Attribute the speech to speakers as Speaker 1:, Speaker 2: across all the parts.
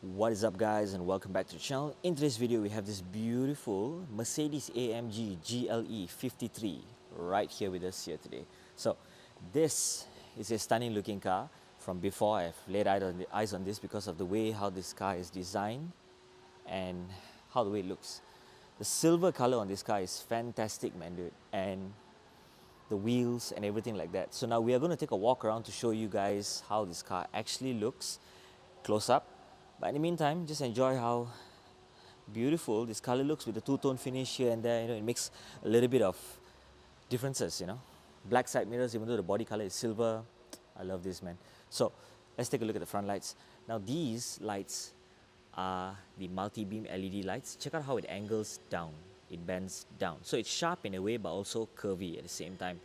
Speaker 1: What is up guys, and welcome back to the channel. In today's video we have this beautiful Mercedes-AMG GLE 53 right here with us here today. So this is a stunning looking car. From before, I've laid eyes on this because of the way how this car is designed and how the way it looks. The silver color on this car is fantastic, man, dude, and the wheels and everything like that. So now we are going to take a walk around to show you guys how this car actually looks close up. But in the meantime, just enjoy how beautiful this color looks with the two-tone finish here and there. It makes a little bit of differences. Black side mirrors, even though the body color is silver. I love this, man. So let's take a look at the front lights. Now these lights are the multi-beam LED lights. Check out how it angles down. It bends down. So it's sharp in a way, but also curvy at the same time.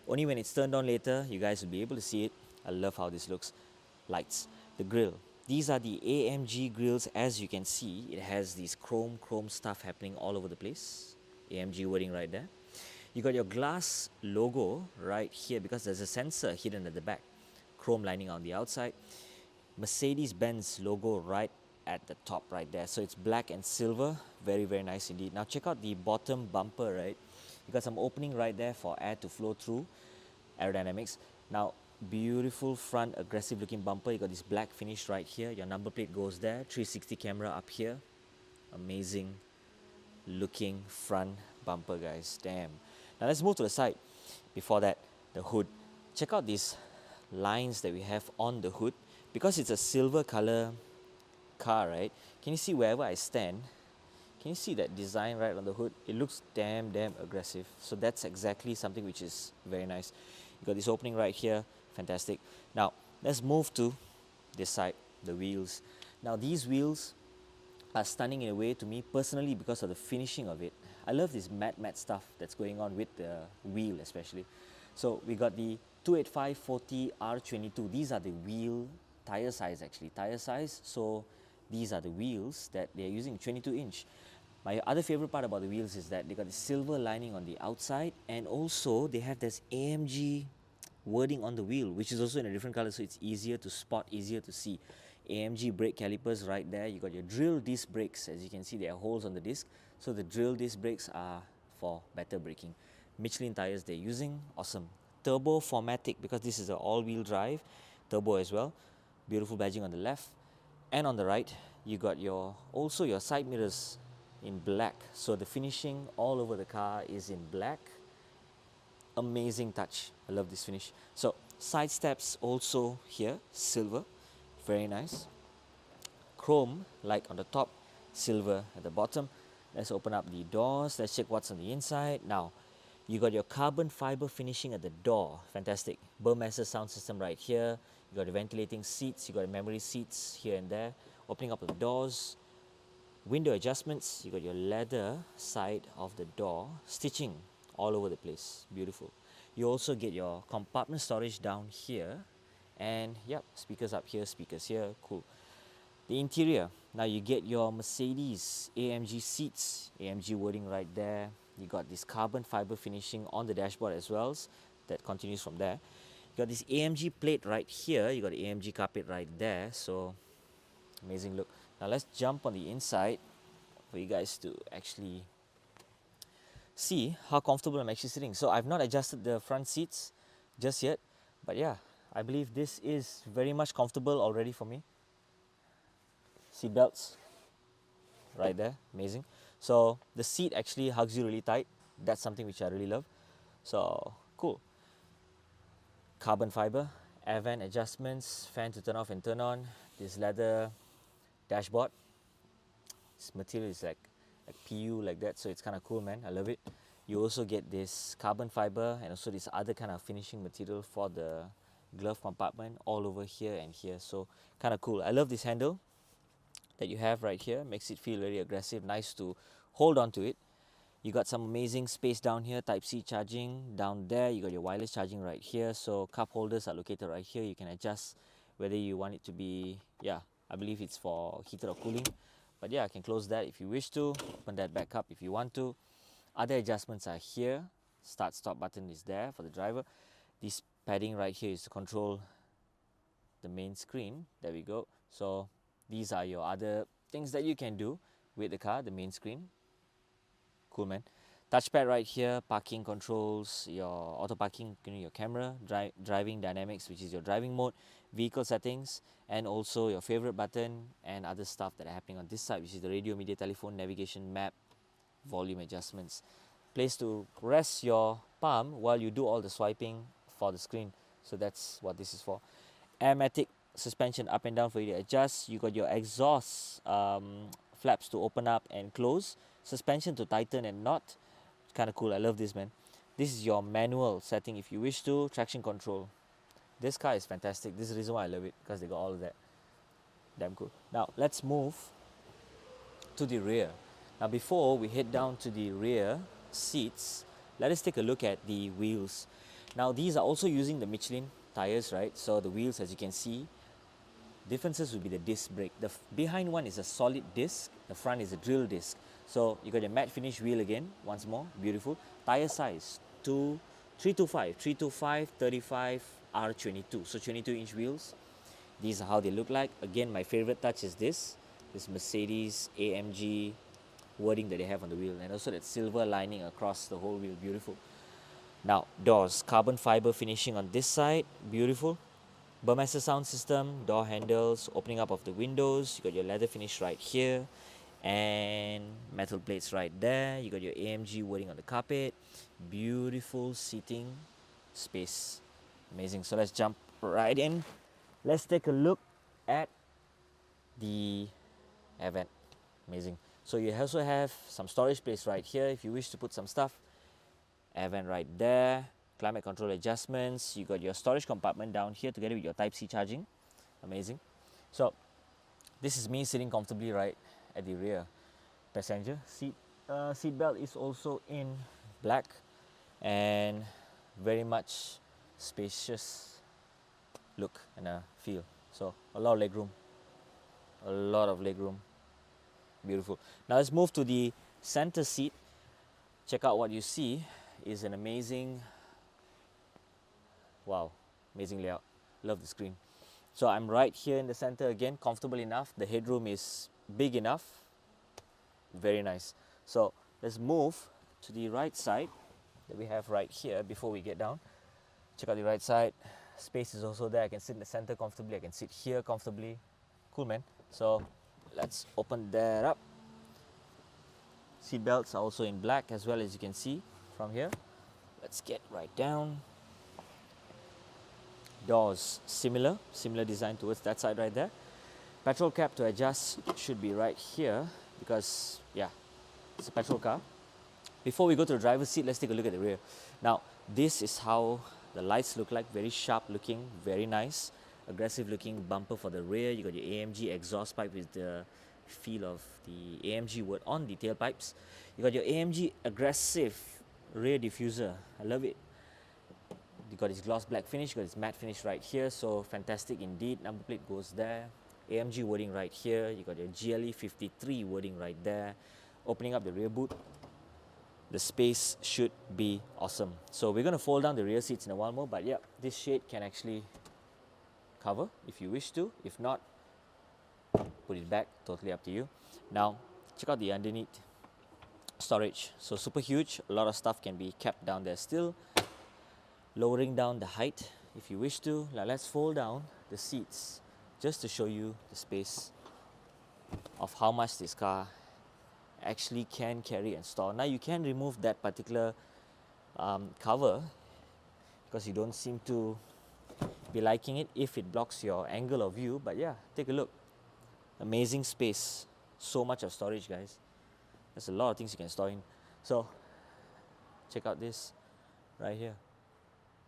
Speaker 1: Only when it's turned on later, you guys will be able to see it. I love how this looks. Lights. The grille. These are the AMG grills. As you can see, it has these chrome stuff happening all over the place. AMG wording right there. You got your glass logo right here because there's a sensor hidden at the back. Chrome lining on the outside. Mercedes-Benz logo right at the top right there. So it's black and silver. Very, very nice indeed. Now check out the bottom bumper, right? You got some opening right there for air to flow through. Aerodynamics. Now, beautiful front aggressive looking bumper. You got this black finish right here. Your number plate goes there. 360 camera up here. Amazing looking front bumper, guys. Damn. Now let's move to the side. Before that, the hood. Check out these lines that we have on the hood. Because it's a silver color car, right? Can you see wherever I stand? Can you see that design right on the hood? It looks damn aggressive. So that's exactly something which is very nice. You got this opening right here. Fantastic. Now let's move to this side, the wheels. Now these wheels are stunning in a way to me personally because of the finishing of it. I love this matte stuff that's going on with the wheel especially. So we got the 285/40 R22. These are the wheel tire size actually. Tire size. So these are the wheels that they're using, 22-inch. My other favorite part about the wheels is that they got the silver lining on the outside, and also they have this AMG wording on the wheel, which is also in a different color, so it's easier to spot, easier to see. AMG brake calipers right there. You got your drill disc brakes. As you can see, there are holes on the disc, so the drill disc brakes are for better braking. Michelin tires they're using, awesome. Turbo 4matic, because this is an all-wheel drive, turbo as well. Beautiful badging on the left, and on the right you got your side mirrors in black, so the finishing all over the car is in black. Amazing touch. I love this finish. So side steps also here, silver, very nice. Chrome like on the top, silver at the bottom. Let's open up the doors. Let's check what's on the inside. Now you got your carbon fiber finishing at the door. Fantastic. Burmester sound system right here. You got the ventilating seats. You got the memory seats here and there. Opening up the doors. Window adjustments. You got your leather side of the door. Stitching all over the place. Beautiful. You also get your compartment storage down here. And yep, speakers up here, speakers here. Cool. The interior. Now you get your Mercedes AMG seats. AMG wording right there. You got this carbon fiber finishing on the dashboard as well. That continues from there. You got this AMG plate right here. You got the AMG carpet right there. So amazing look. Now let's jump on the inside for you guys to actually see how comfortable I'm actually sitting. So I've not adjusted the front seats just yet, but yeah, I believe this is very much comfortable already for me. Seat belts right there, amazing. So the seat actually hugs you really tight. That's something which I really love. So cool. Carbon fiber, air vent adjustments, fan to turn off and turn on. This leather dashboard. This material is like PU like that, so it's kind of cool, man. I love it. You also get this carbon fiber and also this other kind of finishing material for the glove compartment all over here and here. So kind of cool. I love this handle that you have right here. Makes it feel very aggressive, nice to hold on to it. You got some amazing space down here, Type-C charging down there. You got your wireless charging right here. So cup holders are located right here. You can adjust whether you want it to be, yeah, I believe it's for heated or cooling. But yeah, I can close that if you wish to. Open that back up if you want to. Other adjustments are here. Start stop button is there for the driver. This padding right here is to control the main screen. There we go. So these are your other things that you can do with the car, the main screen. Cool, man. Touchpad right here, parking controls, your auto parking, your camera, driving dynamics, which is your driving mode, vehicle settings, and also your favorite button and other stuff that are happening on this side, which is the radio, media, telephone, navigation, map, volume adjustments. Place to rest your palm while you do all the swiping for the screen. So that's what this is for. Airmatic suspension up and down for you to adjust. You got your exhaust flaps to open up and close, suspension to tighten and knot. Kind of cool. I love this, man. This is your manual setting if you wish to. Traction control. This car is fantastic. This is the reason why I love it, because they got all of that. Damn cool. Now let's move to the rear. Now before we head down to the rear seats, let us take a look at the wheels. Now these are also using the Michelin tires, right? So the wheels, as you can see, differences will be the disc brake. The behind one is a solid disc, the front is a drill disc. So you got your matte finish wheel again, once more, beautiful. Tire size, 325, 35, R22. So 22-inch wheels. These are how they look like. Again, my favorite touch is this Mercedes-AMG wording that they have on the wheel, and also that silver lining across the whole wheel, beautiful. Now, doors, carbon fiber finishing on this side, beautiful. Burmester sound system, door handles, opening up of the windows. You got your leather finish right here, and metal plates right there. You got your AMG wording on the carpet. Beautiful seating space, amazing. So let's jump right in. Let's take a look at the Avant, amazing. So you also have some storage space right here if you wish to put some stuff. Avant right there, climate control adjustments. You got your storage compartment down here together with your Type-C charging, amazing. So this is me sitting comfortably right at the rear passenger seat. Seat belt is also in black and very much spacious look and feel. So a lot of legroom, a lot of legroom, beautiful. Now let's move to the center seat. Check out what you see is an amazing, wow, amazing layout. Love the screen. So I'm right here in the center again, comfortable enough. The headroom is big enough, very nice. So let's move to the right side that we have right here before we get down. Check out the right side. Space is also there. I can sit in the center comfortably. I can sit here comfortably. Cool, man. So let's open that up. Seat belts are also in black as well, as you can see from here. Let's get right down. Doors, similar design towards that side right there. Petrol cap to adjust should be right here because, yeah, it's a petrol car. Before we go to the driver's seat, let's take a look at the rear. Now, this is how the lights look like. Very sharp looking, very nice. Aggressive looking bumper for the rear. You got your AMG exhaust pipe with the feel of the AMG word on the tailpipes. You got your AMG aggressive rear diffuser. I love it. You got its gloss black finish, you got its matte finish right here, so fantastic indeed. Number plate goes there. AMG wording right here. You got your GLE 53 wording right there. Opening up the rear boot. The space should be awesome. So we're going to fold down the rear seats in a while more, but yeah, this shade can actually cover if you wish to. If not, put it back, totally up to you. Now, check out the underneath storage. So super huge, a lot of stuff can be kept down there still. Lowering down the height if you wish to. Now let's fold down the seats just to show you the space of how much this car actually can carry and store. Now you can remove that particular cover because you don't seem to be liking it if it blocks your angle of view, but yeah, take a look. Amazing space, so much of storage, guys. There's a lot of things you can store in. So check out this right here.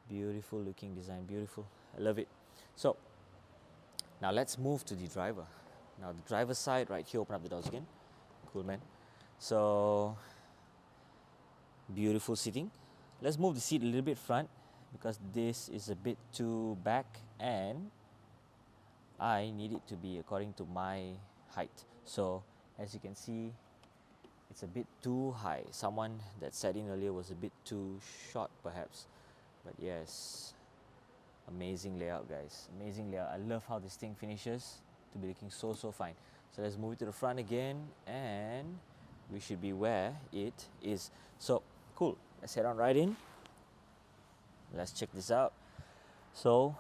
Speaker 1: Beautiful looking design, beautiful. I love it. So now let's move to the driver. Now the driver's side right here, open up the doors again. Cool, man. So beautiful seating. Let's move the seat a little bit front because this is a bit too back and I need it to be according to my height. So as you can see, it's a bit too high. Someone that sat in earlier was a bit too short perhaps. But yes, amazing layout, guys. Amazing layout. I love how this thing finishes to be looking so fine. So let's move it to the front again, and we should be where it is. So cool, let's head on right in. Let's check this out. So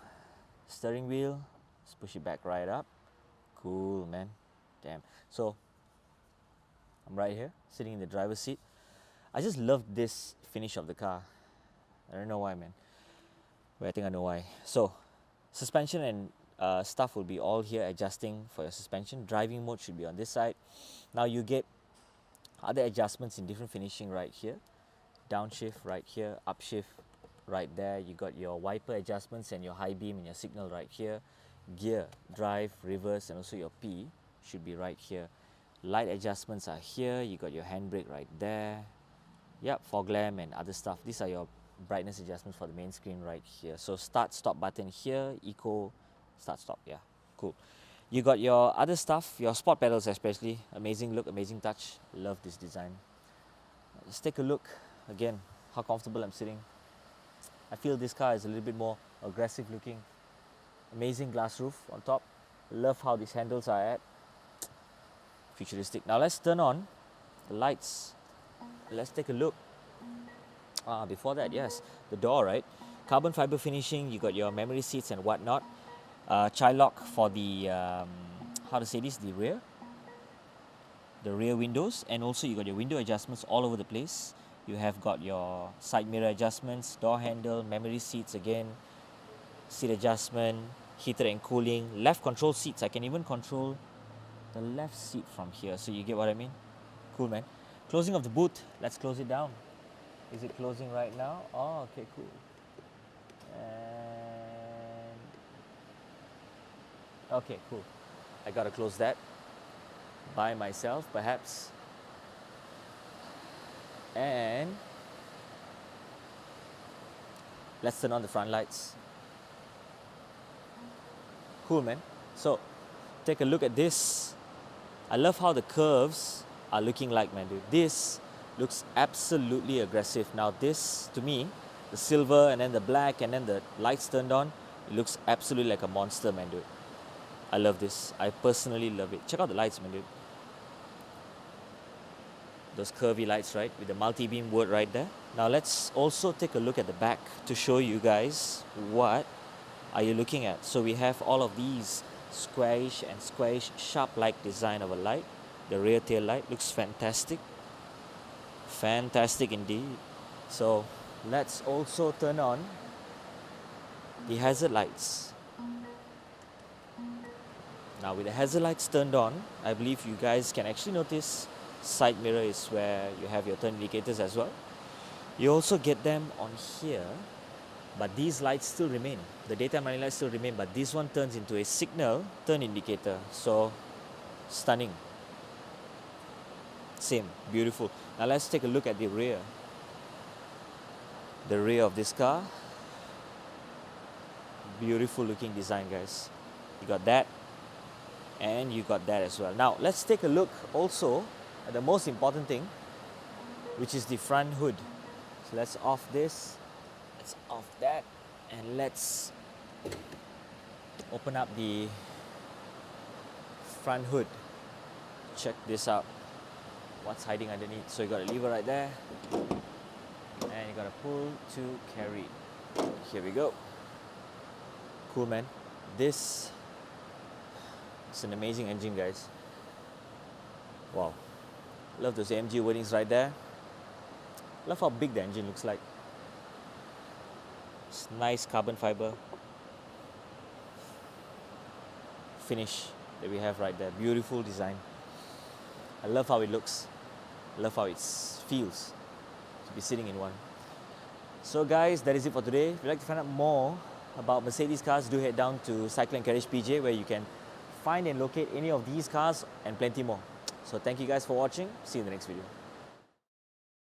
Speaker 1: steering wheel, let's push it back right up. Cool, man. Damn. So I'm right here sitting in the driver's seat. I just love this finish of the car. I don't know why, man, but I think I know why. So suspension and stuff will be all here, adjusting for your suspension. Driving mode should be on this side. Now you get other adjustments in different finishing right here. Downshift right here, upshift right there. You got your wiper adjustments and your high beam and your signal right here. Gear, drive, reverse, and also your P should be right here. Light adjustments are here. You got your handbrake right there. Yep, fog lamp and other stuff. These are your brightness adjustments for the main screen right here. So start, stop button here, eco, start, stop. Yeah, cool. You got your other stuff, your sport pedals especially. Amazing look, amazing touch. Love this design. Let's take a look again how comfortable I'm sitting. I feel this car is a little bit more aggressive looking. Amazing glass roof on top. Love how these handles are at. Futuristic. Now let's turn on the lights. Let's take a look. Before that, yes, the door, right? Carbon fiber finishing. You got your memory seats and whatnot. Child lock for the how to say this, the rear windows, and also you got your window adjustments all over the place. You have got your side mirror adjustments, door handle, memory seats again, seat adjustment, heater and cooling, left control seats. I can even control the left seat from here, so you get what I mean? Cool, man. Closing of the boot. Let's close it down. Is it closing right now? Oh, okay, cool. And okay, cool. I gotta close that by myself, perhaps. And let's turn on the front lights. Cool, man. So take a look at this. I love how the curves are looking like, man, dude. This looks absolutely aggressive. Now this, to me, the silver and then the black and then the lights turned on, it looks absolutely like a monster, man, dude. I love this. I personally love it. Check out the lights, man, dude. Those curvy lights, right, with the multi-beam word right there. Now let's also take a look at the back to show you guys what are you looking at. So we have all of these squarish and squarish sharp-like design of a light. The rear tail light looks fantastic. Fantastic indeed. So let's also turn on the hazard lights. Now with the hazard lights turned on, I believe you guys can actually notice side mirror is where you have your turn indicators as well. You also get them on here, but these lights still remain. The daytime running lights still remain, but this one turns into a signal turn indicator. So stunning. Same, beautiful. Now let's take a look at the rear. The rear of this car. Beautiful looking design, guys. You got that, and you got that as well. Now let's take a look also at the most important thing, which is the front hood. So let's off this, let's off that, and let's open up the front hood. Check this out. What's hiding underneath? So you got a lever right there, and you got a pull to carry. Here we go. Cool, man. This is an amazing engine, guys. Wow. Love those AMG wordings right there. Love how big the engine looks like. It's nice carbon fiber finish that we have right there. Beautiful design. I love how it looks. I love how it feels to be sitting in one. So guys, that is it for today. If you'd like to find out more about Mercedes cars, do head down to Cycle and Carriage PJ, where you can find and locate any of these cars and plenty more. So thank you guys for watching. See you in the next video.